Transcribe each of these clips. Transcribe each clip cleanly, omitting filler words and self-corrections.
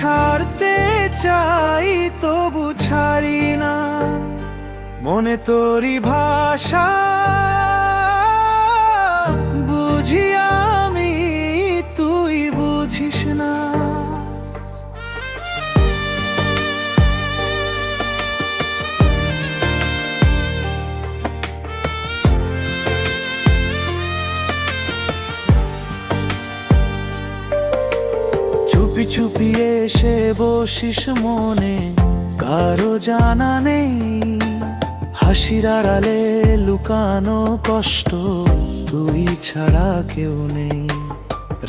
ছাড়তে চাই তবু ছাড়ি না, মনে তোরই ভাষা বুঝি আমি, তুই বুঝিস না। চুপি চুপি এসে বসিস মনে, কারো জানা নেই, হাসির আড়ালে লুকানো কষ্ট, তুই ছাড়া কেউ নেই।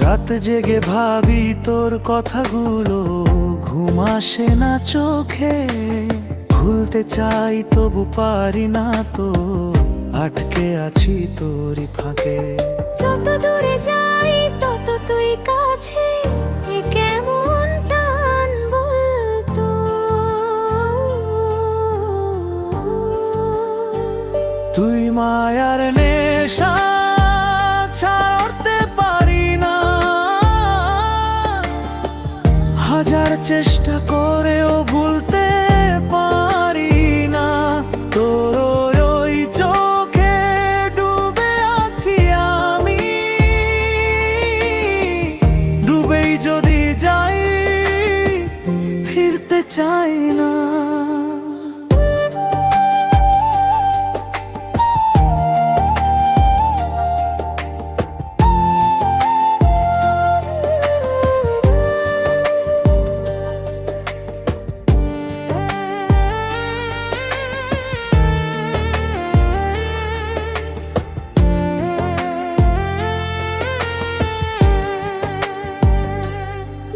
রাত জেগে ভাবি তোর কথাগুলো, ঘুম আসে না চোখে, ভুলতে চাই তবু পারি না তো, আটকে আছি তোরই ফাঁকে। যত দূরে যাই তত তুই কাছে, এ কেমন টান বলতো। তুই মায়ার নেশা ছাড়তে পারি না, হাজার চেষ্টা করেও ভুলতে পারি না। তোর ওই চোখে ডুবে আছি আমি, ডুবেই যদি যাই ফিরতে চাই না।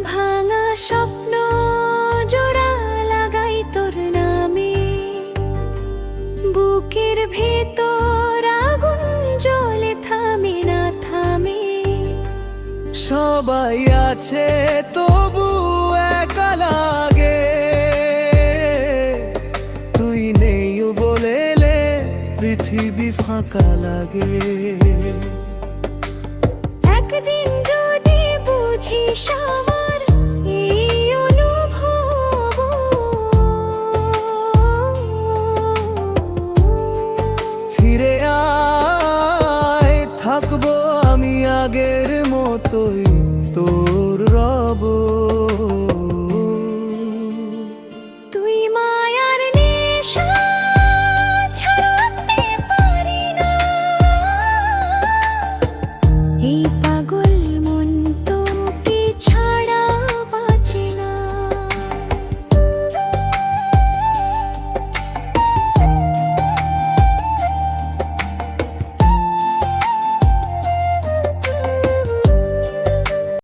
ভাঙা স্বপ্ন জোড়া লাগাই তোর নামে, বুকের ভেতর আগুন জ্বলে থামে না থামে। সবাই আছে তবু একা লাগে, তুই নেই বলেলে পৃথিবী ফাঁকা লাগে। একদিন যদি বুঝিস আমার এই অনুভব, ফিরে আয়, থাকবো আমি আগের মতোই তোর রব।